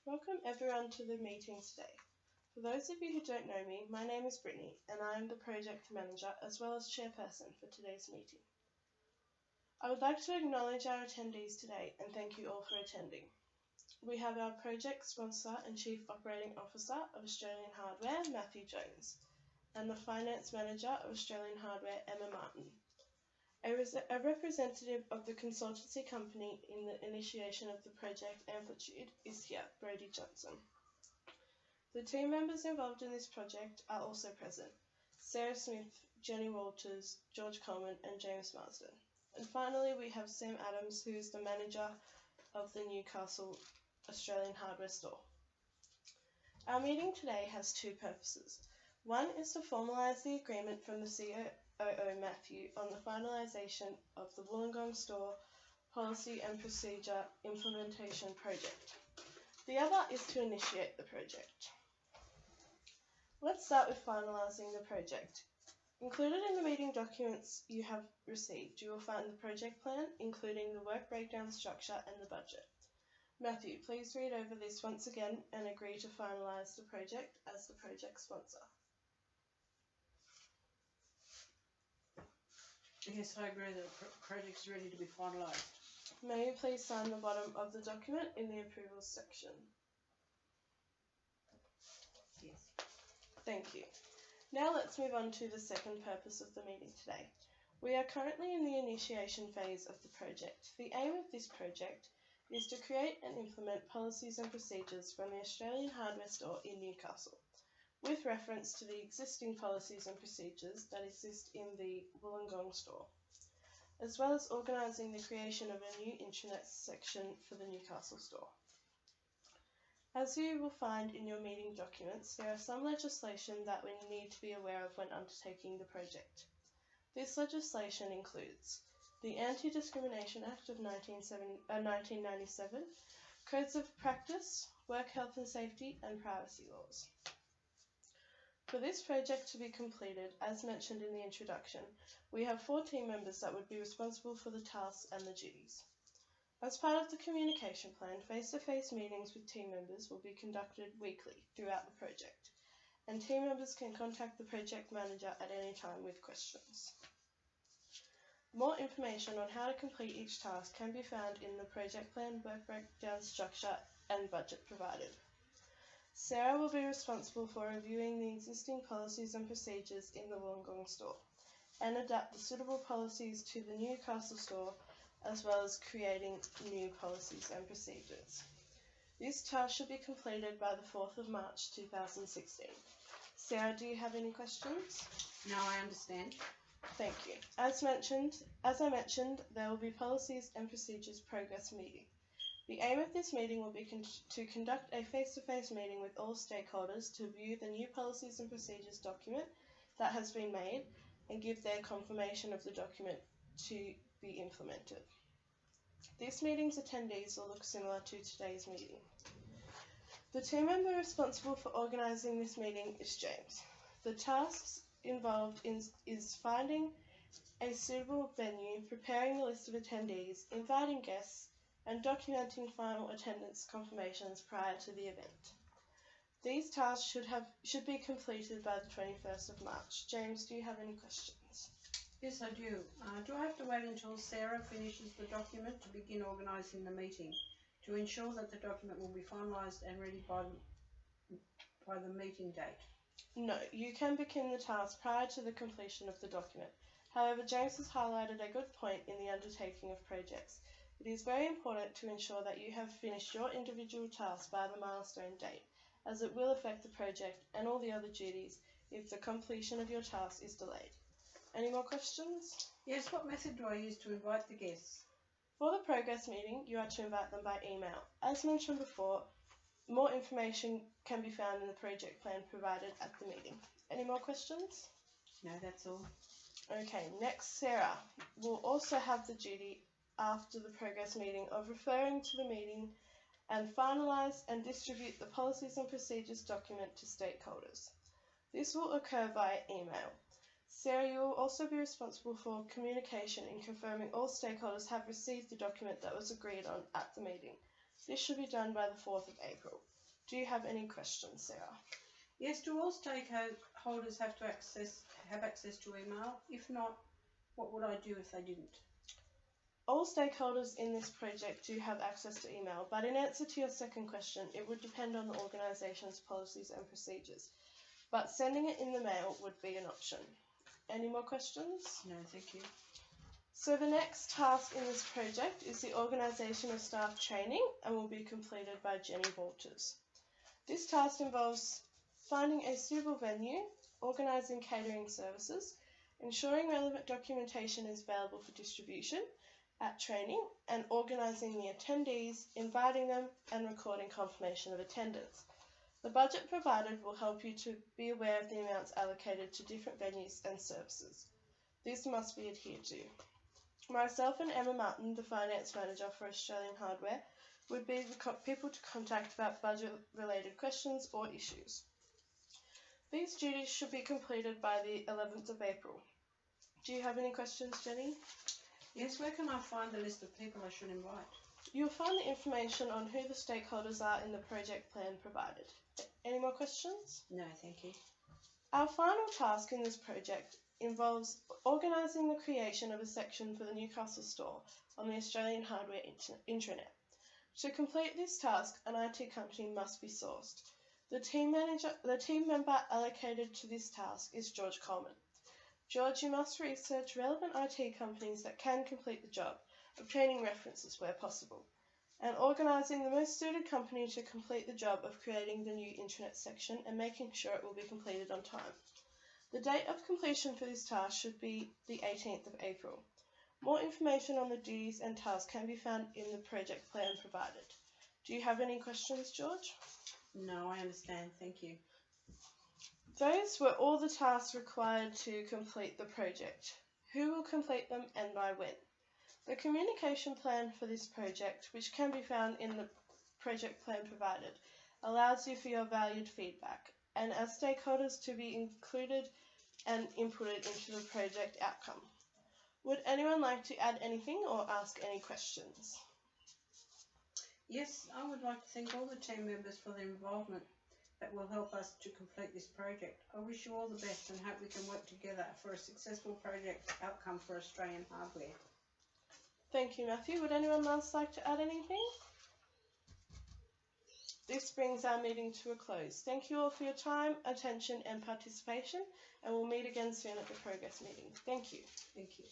Welcome everyone to the meeting today. For those of you who don't know me, my name is Brittany and I am the project manager as well as chairperson for today's meeting. I would like to acknowledge our attendees today and thank you all for attending. We have our project sponsor and Chief Operating Officer of Australian Hardware, Matthew Jones, and the Finance Manager of Australian Hardware, Emma Martin. A representative of the consultancy company in the initiation of the project Amplitude is here, Brodie Johnson. The team members involved in this project are also present: Sarah Smith, Jenny Walters, George Coleman and James Marsden. And finally we have Sam Adams, who is the manager of the Newcastle Australian Hardware store. Our meeting today has two purposes. One is to formalise the agreement from the COO Matthew on the finalisation of the Wollongong store policy and procedure implementation project. The other is to initiate the project. Let's start with finalising the project. Included in the meeting documents you have received, you will find the project plan, including the work breakdown structure and the budget. Matthew, please read over this once again and agree to finalise the project as the project sponsor. Yes, I agree that the project is ready to be finalised. May you please sign the bottom of the document in the approvals section? Yes. Thank you. Now let's move on to the second purpose of the meeting today. We are currently in the initiation phase of the project. The aim of this project is to create and implement policies and procedures from the Australian Hardware store in Newcastle, with reference to the existing policies and procedures that exist in the Wollongong store, as well as organising the creation of a new intranet section for the Newcastle store. As you will find in your meeting documents, there are some legislation that we need to be aware of when undertaking the project. This legislation includes the Anti-Discrimination Act of 1997, Codes of Practice, Work Health and Safety and Privacy Laws. For this project to be completed, as mentioned in the introduction, we have 4 team members that would be responsible for the tasks and the duties. As part of the communication plan, face-to-face meetings with team members will be conducted weekly throughout the project, and team members can contact the project manager at any time with questions. More information on how to complete each task can be found in the project plan, work breakdown structure and budget provided. Sarah will be responsible for reviewing the existing policies and procedures in the Wollongong store and adapt the suitable policies to the Newcastle store, as well as creating new policies and procedures. This task should be completed by the 4th of March 2016. Sarah, do you have any questions? No, I understand. Thank you. As I mentioned, there will be policies and procedures progress meeting. The aim of this meeting will be to conduct a face-to-face meeting with all stakeholders to view the new policies and procedures document that has been made and give their confirmation of the document to be implemented. This meeting's attendees will look similar to today's meeting. The team member responsible for organising this meeting is James. The tasks involved is finding a suitable venue, preparing the list of attendees, inviting guests, and documenting final attendance confirmations prior to the event. These tasks should be completed by the 21st of March. James, do you have any questions? Yes, I do. Do I have to wait until Sarah finishes the document to begin organising the meeting to ensure that the document will be finalised and ready by the meeting date? No, you can begin the task prior to the completion of the document. However, James has highlighted a good point in the undertaking of projects. It is very important to ensure that you have finished your individual task by the milestone date, as it will affect the project and all the other duties if the completion of your task is delayed. Any more questions? Yes, what method do I use to invite the guests? For the progress meeting, you are to invite them by email. As mentioned before, more information can be found in the project plan provided at the meeting. Any more questions? No, that's all. Okay, next Sarah will also have the duty after the progress meeting of referring to the meeting and finalise and distribute the policies and procedures document to stakeholders. This will occur via email. Sarah, you will also be responsible for communication in confirming all stakeholders have received the document that was agreed on at the meeting. This should be done by the 4th of April. Do you have any questions, Sarah? Yes, do all stakeholders have access to email? If not, what would I do if they didn't? All stakeholders in this project do have access to email, but in answer to your second question, it would depend on the organisation's policies and procedures. But sending it in the mail would be an option. Any more questions? No, thank you. So the next task in this project is the organisation of staff training and will be completed by Jenny Walters. This task involves finding a suitable venue, organising catering services, ensuring relevant documentation is available for distribution at training, and organising the attendees, inviting them, and recording confirmation of attendance. The budget provided will help you to be aware of the amounts allocated to different venues and services. This must be adhered to. Myself and Emma Martin, the Finance Manager for Australian Hardware, would be the people to contact about budget-related questions or issues. These duties should be completed by the 11th of April. Do you have any questions, Jenny? Yes, where can I find the list of people I should invite? You'll find the information on who the stakeholders are in the project plan provided. Any more questions? No, thank you. Our final task in this project involves organising the creation of a section for the Newcastle store on the Australian Hardware intranet. To complete this task, an IT company must be sourced. The team member allocated to this task is George Coleman. George, you must research relevant IT companies that can complete the job, obtaining references where possible, and organising the most suited company to complete the job of creating the new intranet section and making sure it will be completed on time. The date of completion for this task should be the 18th of April. More information on the duties and tasks can be found in the project plan provided. Do you have any questions, George? No, I understand. Thank you. Those were all the tasks required to complete the project. Who will complete them and by when? The communication plan for this project, which can be found in the project plan provided, allows you for your valued feedback and as stakeholders to be included and inputted into the project outcome. Would anyone like to add anything or ask any questions? Yes, I would like to thank all the team members for their involvement that will help us to complete this project. I wish you all the best and hope we can work together for a successful project outcome for Australian Hardware. Thank you, Matthew. Would anyone else like to add anything? This brings our meeting to a close. Thank you all for your time, attention and participation, and we'll meet again soon at the progress meeting. Thank you. Thank you.